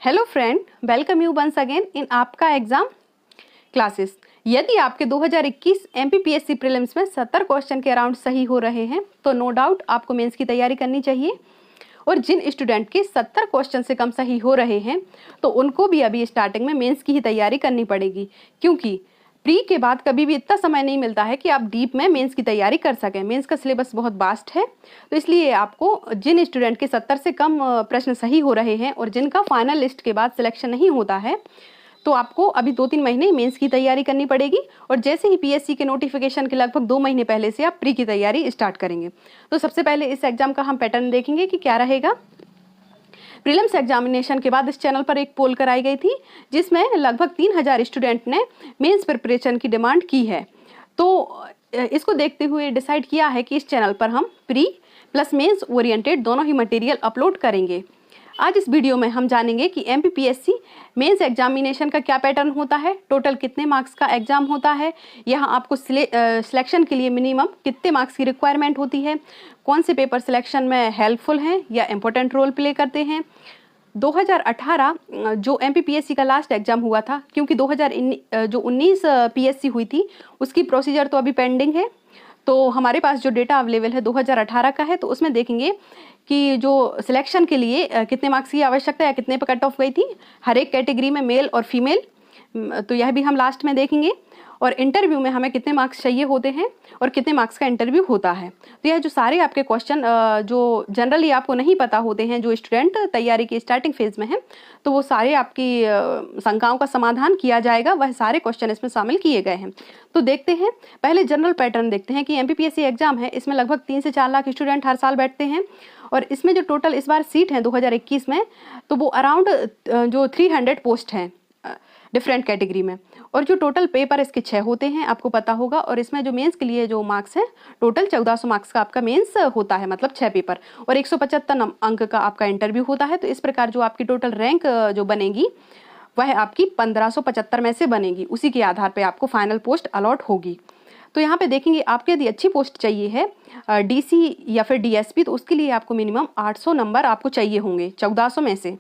Hello friend, welcome you once again in आपका exam classes. यदि आपके 2021 एमपीपीएससी प्रीलिम्स में 70 क्वेश्चन के अराउंड सही हो रहे हैं तो नो डाउट आपको मेंस की तैयारी करनी चाहिए। और जिन स्टूडेंट के 70 क्वेश्चन से कम सही हो रहे हैं तो उनको भी अभी स्टार्टिंग में मेंस की ही तैयारी करनी पड़ेगी, क्योंकि प्री के बाद कभी भी इतना समय नहीं मिलता है कि आप डीप में मेंस की तैयारी कर सकें। मेंस का सिलेबस बहुत वास्ट है, तो इसलिए आपको जिन स्टूडेंट के 70 से कम प्रश्न सही हो रहे हैं और जिनका फाइनल लिस्ट के बाद सिलेक्शन नहीं होता है तो आपको अभी 2-3 महीने मेंस की तैयारी करनी पड़ेगी। और जैसे ही पीएससी के नोटिफिकेशन के लगभग 2 महीने पहले से आप प्री की तैयारी स्टार्ट करेंगे। तो सबसे पहले इस एग्जाम का हम पैटर्न देखेंगे कि क्या रहेगा। प्रीलिम्स एग्जामिनेशन के बाद इस चैनल पर एक पोल कराई गई थी जिसमें लगभग 3000 स्टूडेंट ने मेंस प्रिपरेशन की डिमांड की है। तो इसको देखते हुए डिसाइड किया है कि इस चैनल पर हम प्री प्लस मेंस ओरिएंटेड दोनों ही मटेरियल अपलोड करेंगे। आज इस वीडियो में हम जानेंगे कि एमपीपीएससी मेंस एग्जामिनेशन का क्या पैटर्न होता है, टोटल कितने मार्क्स का एग्जाम होता है, यहाँ आपको सिलेक्शन के लिए मिनिमम कितने मार्क्स की रिक्वायरमेंट होती है, कौन से पेपर सिलेक्शन में हेल्पफुल हैं या इम्पोर्टेंट रोल प्ले करते हैं। 2018 जो एमपीपीएससी का लास्ट एग्जाम हुआ था, क्योंकि 2019 पीएससी हुई थी उसकी प्रोसीजर तो अभी पेंडिंग है, तो हमारे पास जो डेटा अवेलेबल है 2018 का है। तो उसमें देखेंगे कि जो सिलेक्शन के लिए कितने मार्क्स की आवश्यकता है, कितने पर कट ऑफ गई थी हर एक कैटेगरी में, मेल और फीमेल, तो यह भी हम लास्ट में देखेंगे। और इंटरव्यू में हमें कितने मार्क्स चाहिए होते हैं और कितने मार्क्स का इंटरव्यू होता है। तो यह जो सारे आपके क्वेश्चन जो जनरली आपको नहीं पता होते हैं, जो स्टूडेंट तैयारी की स्टार्टिंग फेज में हैं, तो वो सारे आपकी शंकाओं का समाधान किया जाएगा। वह सारे क्वेश्चन इसमें शामिल किए गए हैं। तो देखते हैं, पहले जनरल पैटर्न देखते हैं कि एमपीपीएससी एग्जाम है, इसमें लगभग 3 से 4 लाख स्टूडेंट हर साल बैठते हैं। और इसमें जो टोटल इस बार सीट हैं 2021 में, तो वो अराउंड जो 300 पोस्ट हैं डिफरेंट कैटेगरी में। और जो टोटल पेपर इसके 6 होते हैं, आपको पता होगा। और इसमें जो मेंस के लिए जो मार्क्स हैं, टोटल 1400 मार्क्स का आपका मेंस होता है, मतलब 6 पेपर, और 175 अंक का आपका इंटरव्यू होता है। तो इस प्रकार जो आपकी टोटल रैंक जो बनेगी वह आपकी 1575 में से बनेगी। उसी के आधार पर आपको फाइनल पोस्ट अलॉट होगी। तो यहाँ पे देखेंगे, आपके यदि अच्छी पोस्ट चाहिए है डीसी या फिर डीएसपी, तो उसके लिए आपको मिनिमम 800 नंबर आपको चाहिए होंगे 1400 में से।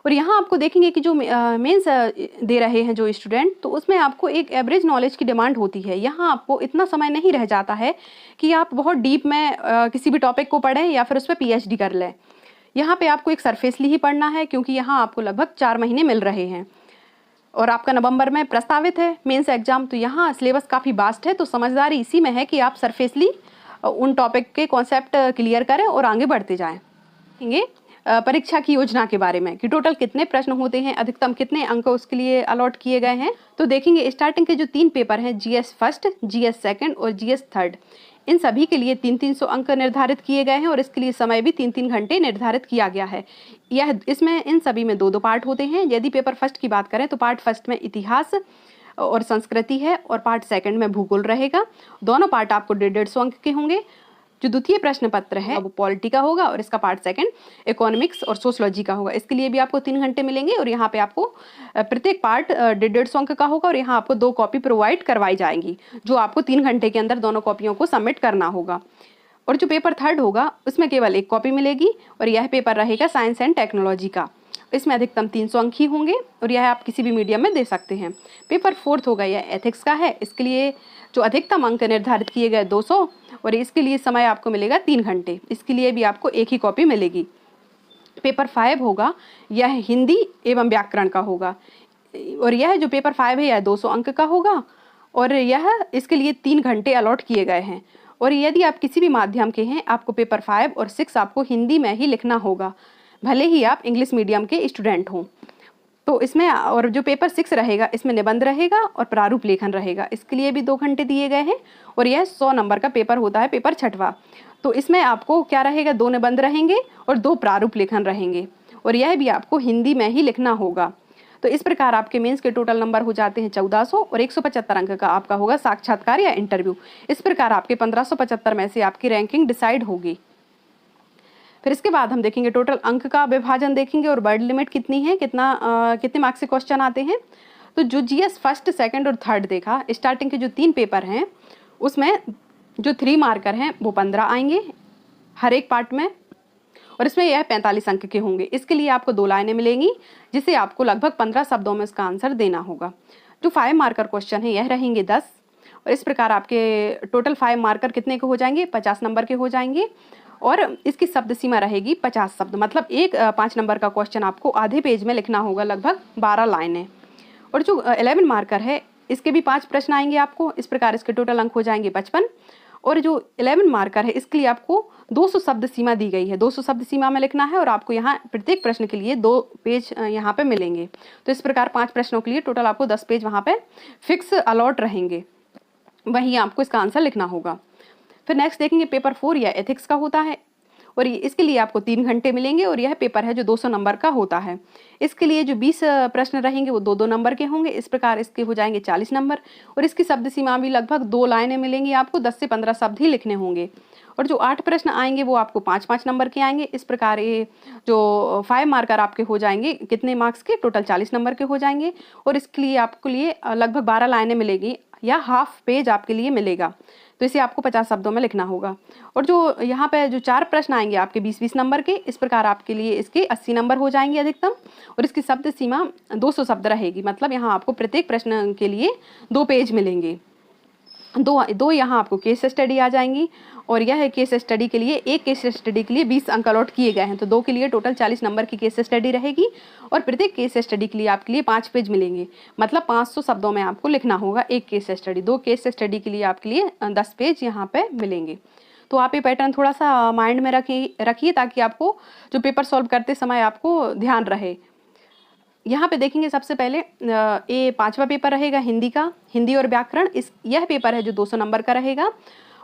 और यहाँ आपको देखेंगे कि जो मेंस दे रहे हैं जो स्टूडेंट, तो उसमें आपको एक एवरेज नॉलेज की डिमांड होती है। यहाँ आपको इतना समय नहीं रह जाता है कि आप बहुत डीप में किसी भी टॉपिक को पढ़ें या फिर उस पर पीएचडी कर लें। यहाँ पे आपको एक सरफेसली ही पढ़ना है, क्योंकि यहाँ आपको लगभग 4 महीने मिल रहे हैं और आपका नवंबर में प्रस्तावित है मेंस एग्जाम। तो यहाँ सिलेबस काफ़ी वास्ट है, तो समझदारी इसी में है कि आप सरफेसली उन टॉपिक के कॉन्सेप्ट क्लियर करें और आगे बढ़ते जाएं। देखेंगे परीक्षा की योजना के बारे में कि टोटल कितने प्रश्न होते हैं, अधिकतम कितने अंक उसके लिए अलॉट किए गए हैं। तो देखेंगे स्टार्टिंग के जो 3 पेपर हैं, जीएस फर्स्ट, जीएस सेकंड और जीएस थर्ड, इन सभी के लिए 300-300 अंक निर्धारित किए गए हैं और इसके लिए समय भी 3-3 घंटे निर्धारित किया गया है। यह इसमें इन सभी में 2-2 पार्ट होते हैं। यदि पेपर फर्स्ट की बात करें तो पार्ट फर्स्ट में इतिहास और संस्कृति है और पार्ट सेकंड में भूगोल रहेगा। दोनों पार्ट आपको 150 अंक के होंगे। जो द्वितीय प्रश्न पत्र है वो पॉलिटी का होगा और इसका पार्ट सेकंड इकोनॉमिक्स और सोशलॉजी का होगा। इसके लिए भी आपको 3 घंटे मिलेंगे और यहाँ पे आपको प्रत्येक पार्ट 150 अंक का होगा और यहाँ आपको 2 कॉपी प्रोवाइड करवाई जाएंगी, जो आपको 3 घंटे के अंदर दोनों कॉपियों को सबमिट करना होगा। और जो पेपर थर्ड होगा उसमें केवल 1 कॉपी मिलेगी और यह पेपर रहेगा साइंस एंड टेक्नोलॉजी का। इसमें अधिकतम 300 अंक ही होंगे और यह आप किसी भी मीडियम में दे सकते हैं। पेपर फोर्थ होगा, यह एथिक्स का है। इसके लिए जो अधिकतम अंक निर्धारित किए गए 200 और इसके लिए समय आपको मिलेगा 3 घंटे। इसके लिए भी आपको 1 ही कॉपी मिलेगी। पेपर 5 होगा, यह हिंदी एवं व्याकरण का होगा और यह जो पेपर 5 है यह 200 अंक का होगा और यह इसके लिए 3 घंटे अलॉट किए गए हैं। और यदि आप किसी भी माध्यम के हैं, आपको पेपर 5 और 6 आपको हिंदी में ही लिखना होगा, भले ही आप इंग्लिश मीडियम के स्टूडेंट हों। तो इसमें और जो पेपर 6 रहेगा इसमें निबंध रहेगा और प्रारूप लेखन रहेगा। इसके लिए भी 2 घंटे दिए गए हैं और यह 100 नंबर का पेपर होता है, पेपर 6वां। तो इसमें आपको क्या रहेगा, 2 निबंध रहेंगे और 2 प्रारूप लेखन रहेंगे और यह भी आपको हिंदी में ही लिखना होगा। तो इस प्रकार आपके मेंस के टोटल नंबर हो जाते हैं 1400 और 175 अंक का आपका होगा साक्षात्कार या इंटरव्यू। इस प्रकार आपके 1575 में से आपकी रैंकिंग डिसाइड होगी। फिर इसके बाद हम देखेंगे टोटल अंक का विभाजन देखेंगे और वर्ड लिमिट कितनी है, कितने मार्क्स से क्वेश्चन आते हैं। तो जो जीएस फर्स्ट, सेकंड और थर्ड देखा, स्टार्टिंग के जो 3 पेपर हैं उसमें जो 3 मार्कर हैं वो 15 आएंगे हर एक पार्ट में और इसमें यह 45 अंक के होंगे। इसके लिए आपको 2 लाइनें मिलेंगी, जिसे आपको लगभग 15 शब्दों में इसका आंसर देना होगा। जो 5 मार्कर क्वेश्चन है यह रहेंगे 10, और इस प्रकार आपके टोटल 5 मार्कर कितने के हो जाएंगे, 50 नंबर के हो जाएंगे। और इसकी शब्द सीमा रहेगी 50 शब्द, मतलब एक 5 नंबर का क्वेश्चन आपको आधे पेज में लिखना होगा, लगभग 12 लाइनें। और जो 11 मार्कर है इसके भी 5 प्रश्न आएंगे आपको, इस प्रकार इसके टोटल अंक हो जाएंगे 55। और जो 11 मार्कर है इसके लिए आपको 200 शब्द सीमा दी गई है, 200 शब्द सीमा में लिखना है, और आपको यहाँ प्रत्येक प्रश्न के लिए 2 पेज यहाँ पे मिलेंगे। तो इस प्रकार 5 प्रश्नों के लिए टोटल आपको 10 पेज वहाँ पे फिक्स अलॉट रहेंगे, वहीं आपको इसका आंसर लिखना होगा। फिर नेक्स्ट देखेंगे पेपर 4 या एथिक्स का होता है, और इसके लिए आपको 3 घंटे मिलेंगे, और यह पेपर है जो 200 नंबर का होता है। इसके लिए जो 20 प्रश्न रहेंगे वो 2-2 नंबर के होंगे, इस प्रकार इसके हो जाएंगे 40 नंबर। और इसकी शब्द सीमा भी लगभग 2 लाइनें मिलेंगी आपको, 10 से 15 शब्द ही लिखने होंगे। और जो 8 प्रश्न आएंगे वो आपको 5-5 नंबर के आएंगे। इस प्रकार ये जो 5 मार्कर आपके हो जाएंगे कितने मार्क्स के, टोटल 40 नंबर के हो जाएंगे। और इसके लिए आपके लिए लगभग 12 लाइनें मिलेगी या हाफ पेज आपके लिए मिलेगा, तो इसे आपको 50 शब्दों में लिखना होगा। और जो यहाँ पे जो 4 प्रश्न आएंगे आपके 20-20 नंबर के, इस प्रकार आपके लिए इसके 80 नंबर हो जाएंगे अधिकतम। और इसकी शब्द सीमा 200 शब्द रहेगी, मतलब यहाँ आपको प्रत्येक प्रश्न के लिए 2 पेज मिलेंगे। दो यहाँ आपको केस स्टडी आ जाएंगी, और यह केस स्टडी के लिए, एक केस स्टडी के लिए 20 अंक अलॉट किए गए हैं, तो 2 के लिए टोटल 40 नंबर की केस स्टडी रहेगी। और प्रत्येक केस स्टडी के लिए आपके लिए 5 पेज मिलेंगे, मतलब 500 शब्दों में आपको लिखना होगा एक केस स्टडी। 2 केस स्टडी के लिए आपके लिए 10 पेज यहाँ पे मिलेंगे। तो आप ये पैटर्न थोड़ा सा माइंड में रखिए ताकि आपको जो पेपर सॉल्व करते समय आपको ध्यान रहे। यहाँ पे देखेंगे सबसे पहले ये 5वां पेपर रहेगा हिंदी का, हिंदी और व्याकरण। यह पेपर है जो 200 नंबर का रहेगा,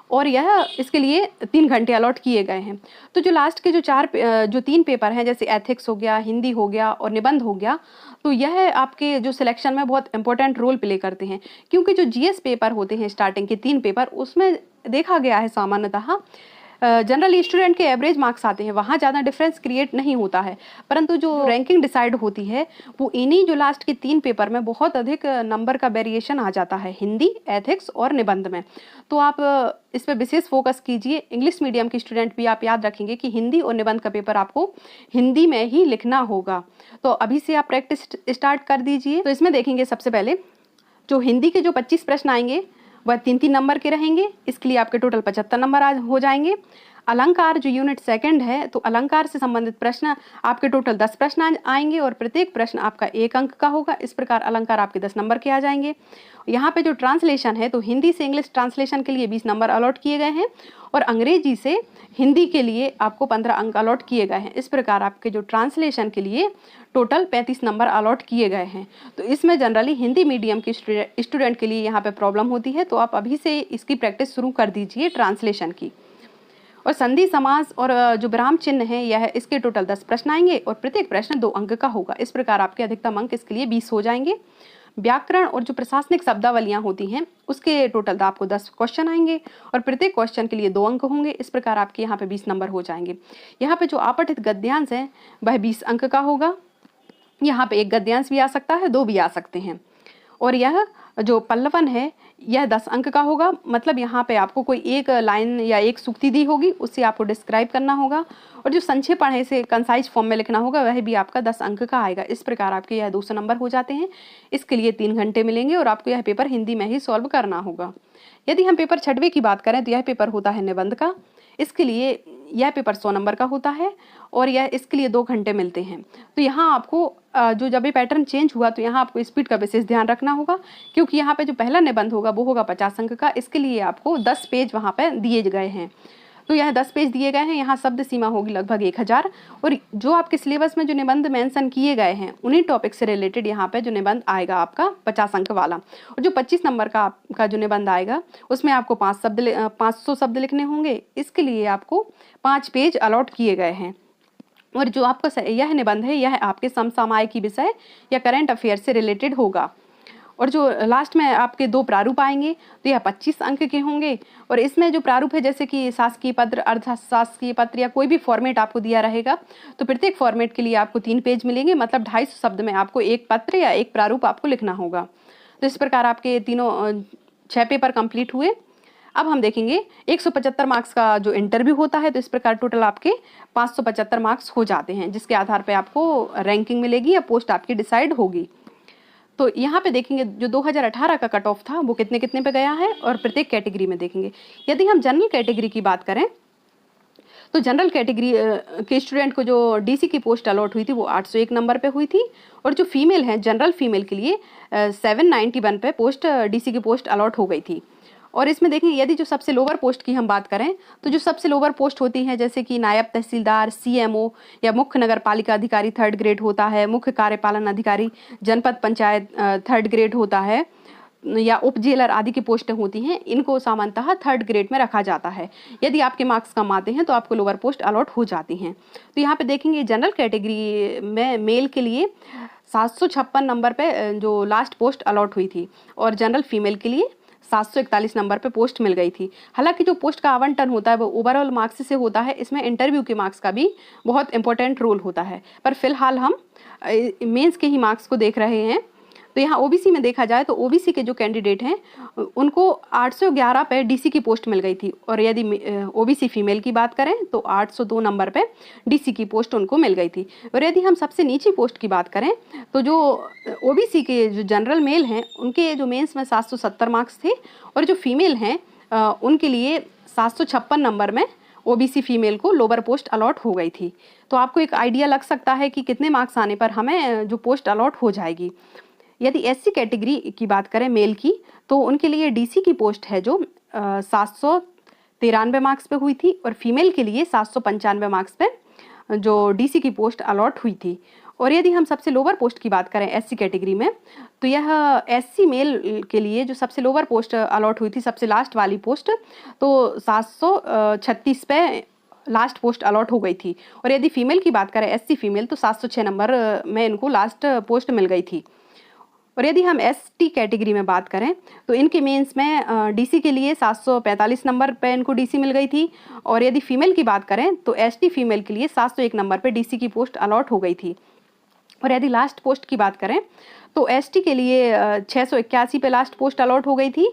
और यह इसके लिए 3 घंटे अलॉट किए गए हैं। तो जो लास्ट के जो 3 पेपर हैं, जैसे एथिक्स हो गया, हिंदी हो गया और निबंध हो गया, तो यह आपके जो सिलेक्शन में बहुत इंपॉर्टेंट रोल प्ले करते हैं, क्योंकि जो जीएस पेपर होते हैं स्टार्टिंग के 3 पेपर, उसमें देखा गया है सामान्यतः जनरली स्टूडेंट के एवरेज मार्क्स आते हैं, वहाँ ज़्यादा डिफरेंस क्रिएट नहीं होता है, परंतु जो रैंकिंग डिसाइड होती है वो इन्हीं जो लास्ट के 3 पेपर में बहुत अधिक नंबर का वेरिएशन आ जाता है, हिंदी, एथिक्स और निबंध में। तो आप इस पर विशेष फोकस कीजिए। इंग्लिश मीडियम के स्टूडेंट भी आप याद रखेंगे कि हिंदी और निबंध का पेपर आपको हिंदी में ही लिखना होगा, तो अभी से आप प्रैक्टिस स्टार्ट कर दीजिए। तो इसमें देखेंगे सबसे पहले जो हिंदी के जो 25 प्रश्न आएंगे वह 3-3 नंबर के रहेंगे, इसके लिए आपके टोटल 75 नंबर हो जाएंगे। अलंकार जो यूनिट 2 है, तो अलंकार से संबंधित प्रश्न आपके टोटल 10 प्रश्न आएंगे, और प्रत्येक प्रश्न आपका 1 अंक का होगा। इस प्रकार अलंकार आपके 10 नंबर के आ जाएंगे। यहाँ पे जो ट्रांसलेशन है, तो हिंदी से इंग्लिश ट्रांसलेशन के लिए 20 नंबर अलॉट किए गए हैं, और अंग्रेजी से हिंदी के लिए आपको 15 अंक अलॉट किए गए हैं। इस प्रकार आपके जो ट्रांसलेशन के लिए टोटल 35 नंबर अलॉट किए गए हैं। तो इसमें जनरली हिंदी मीडियम के स्टूडेंट के लिए यहाँ पे प्रॉब्लम होती है, तो आप अभी से इसकी प्रैक्टिस शुरू कर दीजिए ट्रांसलेशन की। और संधि समास और जो विराम चिन्ह है, यह इसके टोटल 10 प्रश्न आएंगे, और प्रत्येक प्रश्न 2 अंक का होगा। इस प्रकार आपके अधिकतम अंक इसके लिए 20 हो जाएंगे। व्याकरण और जो प्रशासनिक शब्दावलियां होती हैं, उसके टोटल आपको 10 क्वेश्चन आएंगे, और प्रत्येक क्वेश्चन के लिए 2 अंक होंगे। इस प्रकार आपके यहाँ पे 20 नंबर हो जाएंगे। यहाँ पे जो अपठित गद्यांश है वह 20 अंक का होगा। यहाँ पे 1 गद्यांश भी आ सकता है, 2 भी आ सकते हैं। और यह जो पल्लवन है यह 10 अंक का होगा, मतलब यहाँ पे आपको कोई 1 लाइन या 1 सूक्ति दी होगी, उससे आपको डिस्क्राइब करना होगा। और जो संक्षेपण है इसे कंसाइज फॉर्म में लिखना होगा, वह भी आपका 10 अंक का आएगा। इस प्रकार आपके यह 200 नंबर हो जाते हैं। इसके लिए 3 घंटे मिलेंगे, और आपको यह पेपर हिंदी में ही सॉल्व करना होगा। यदि हम पेपर 6वें की बात करें, तो यह पेपर होता है निबंध का। इसके लिए यह पेपर 100 नंबर का होता है, और यह इसके लिए 2 घंटे मिलते हैं। तो यहाँ आपको जब ये पैटर्न चेंज हुआ, तो यहाँ आपको स्पीड का विशेष ध्यान रखना होगा, क्योंकि यहाँ पे जो पहला निबंध होगा वो होगा 50 अंक का। इसके लिए आपको 10 पेज वहाँ पे दिए गए हैं, तो यह 10 पेज दिए गए हैं। यहाँ शब्द सीमा होगी लगभग 1000, और जो आपके सिलेबस में जो निबंध मेंशन किए गए हैं उन्हीं टॉपिक से रिलेटेड यहाँ पे जो निबंध आएगा आपका 50 अंक वाला। और जो 25 नंबर का आपका जो निबंध आएगा उसमें आपको 500 शब्द लिखने होंगे। इसके लिए आपको 5 पेज अलॉट किए गए हैं। और जो आपका यह निबंध है, यह आपके समसामयिक विषय या करंट अफेयर से रिलेटेड होगा। और जो लास्ट में आपके 2 प्रारूप आएंगे, तो यह 25 अंक के होंगे। और इसमें जो प्रारूप है, जैसे कि शासकीय पत्र, अर्धशासकीय पत्र, या कोई भी फॉर्मेट आपको दिया रहेगा, तो प्रत्येक फॉर्मेट के लिए आपको 3 पेज मिलेंगे, मतलब 250 शब्द में आपको 1 पत्र या 1 प्रारूप आपको लिखना होगा। तो इस प्रकार आपके 6 पेपर कंप्लीट हुए। अब हम देखेंगे 175 मार्क्स का जो इंटरव्यू होता है, तो इस प्रकार टोटल आपके 575 मार्क्स हो जाते हैं, जिसके आधार पे आपको रैंकिंग मिलेगी या पोस्ट आपकी डिसाइड होगी। तो यहाँ पे देखेंगे जो 2018 का कट ऑफ था वो कितने कितने पे गया है और प्रत्येक कैटेगरी में देखेंगे। यदि हम जनरल कैटेगरी की बात करें तो जनरल कैटेगरी के स्टूडेंट को जो डीसी की पोस्ट अलॉट हुई थी वो 801 नंबर पे हुई थी, और जो फीमेल हैं जनरल फीमेल के लिए 791 पे पोस्ट डीसी की पोस्ट अलॉट हो गई थी। और इसमें देखेंगे यदि जो सबसे लोअर पोस्ट की हम बात करें तो जो सबसे लोअर पोस्ट होती हैं जैसे कि नायब तहसीलदार, सीएमओ या मुख्य नगर पालिका अधिकारी 3rd ग्रेड होता है, मुख्य कार्यपालन अधिकारी जनपद पंचायत 3rd ग्रेड होता है, या उप जेलर आदि की पोस्टें होती हैं, इनको सामान्यतः 3rd ग्रेड में रखा जाता है। यदि आपके मार्क्स कम आते हैं तो आपको लोअर पोस्ट अलॉट हो जाती हैं। तो यहाँ पे देखेंगे जनरल कैटेगरी में मेल के लिए 756 नंबर पे जो लास्ट पोस्ट अलॉट हुई थी, और जनरल फीमेल के लिए 741 नंबर पे पोस्ट मिल गई थी। हालांकि जो पोस्ट का आवंटन होता है वो ओवरऑल मार्क्स से होता है, इसमें इंटरव्यू के मार्क्स का भी बहुत इंपॉर्टेंट रोल होता है, पर फिलहाल हम मेंस के ही मार्क्स को देख रहे हैं। तो यहाँ ओबीसी में देखा जाए तो ओबीसी के जो कैंडिडेट हैं उनको 811 पे डीसी की पोस्ट मिल गई थी, और यदि ओबीसी फीमेल की बात करें तो 802 नंबर पे डीसी की पोस्ट उनको मिल गई थी। और यदि हम सबसे नीची पोस्ट की बात करें तो जो ओबीसी के जो जनरल मेल हैं उनके जो मेंस में 770 मार्क्स थे, और जो फीमेल हैं उनके लिए 756 नंबर में ओबीसी फीमेल को लोअर पोस्ट अलॉट हो गई थी। तो आपको एक आइडिया लग सकता है कि कितने मार्क्स आने पर हमें जो पोस्ट अलॉट हो जाएगी। यदि एससी कैटेगरी की बात करें मेल की तो उनके लिए डीसी की पोस्ट है जो 793 मार्क्स पे हुई थी, और फीमेल के लिए 795 मार्क्स पे जो डीसी की पोस्ट अलॉट हुई थी। और यदि हम सबसे लोअर पोस्ट की बात करें एससी कैटेगरी में तो यह एससी मेल के लिए जो सबसे लोअर पोस्ट अलॉट हुई थी, सबसे लास्ट वाली पोस्ट, तो 736 पे लास्ट पोस्ट अलॉट हो गई थी। और यदि फीमेल की बात करें एससी फीमेल तो 706 नंबर में इनको लास्ट पोस्ट मिल गई थी। और यदि हम एसटी कैटेगरी में बात करें तो इनके मेंस में डीसी के लिए 745 नंबर पे इनको डीसी मिल गई थी, और यदि फीमेल की बात करें तो एसटी फीमेल के लिए 701 नंबर पे डीसी की पोस्ट अलॉट हो गई थी। और यदि लास्ट पोस्ट की बात करें तो एसटी के लिए 681 पे लास्ट पोस्ट अलॉट हो गई थी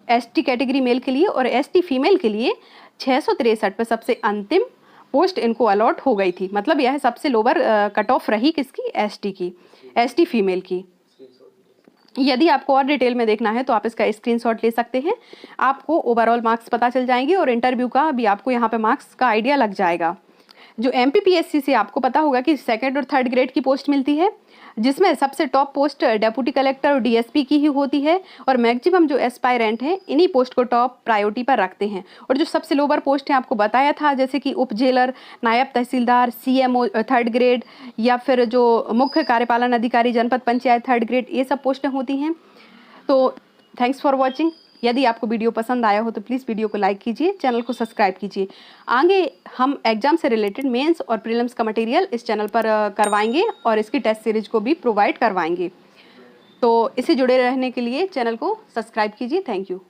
एसटी कैटेगरी मेल के लिए, और एसटी फीमेल के लिए 663 पे सबसे अंतिम पोस्ट इनको अलॉट हो गई थी। मतलब यह सबसे लोअर कट ऑफ रही किसकी, एसटी की, एसटी फीमेल की। यदि आपको और डिटेल में देखना है तो आप इसका स्क्रीनशॉट ले सकते हैं, आपको ओवरऑल मार्क्स पता चल जाएंगे और इंटरव्यू का भी आपको यहाँ पे मार्क्स का आइडिया लग जाएगा। जो एमपीपीएससी से आपको पता होगा कि 2nd और 3rd ग्रेड की पोस्ट मिलती है, जिसमें सबसे टॉप पोस्ट डेप्यूटी कलेक्टर और डीएसपी की ही होती है, और मैक्सिमम जो एस्पायरेंट हैं इन्हीं पोस्ट को टॉप प्रायोरिटी पर रखते हैं। और जो सबसे लोअर पोस्ट है आपको बताया था जैसे कि उप जेलर, नायब तहसीलदार, सीएमओ 3rd ग्रेड, या फिर जो मुख्य कार्यपालन अधिकारी जनपद पंचायत 3rd ग्रेड, ये सब पोस्टें होती हैं। तो थैंक्स फॉर वॉचिंग। यदि आपको वीडियो पसंद आया हो तो प्लीज़ वीडियो को लाइक कीजिए, चैनल को सब्सक्राइब कीजिए। आगे हम एग्जाम से रिलेटेड मेंस और प्रीलिम्स का मटेरियल इस चैनल पर करवाएंगे और इसकी टेस्ट सीरीज को भी प्रोवाइड करवाएंगे। तो इससे जुड़े रहने के लिए चैनल को सब्सक्राइब कीजिए। Thank you.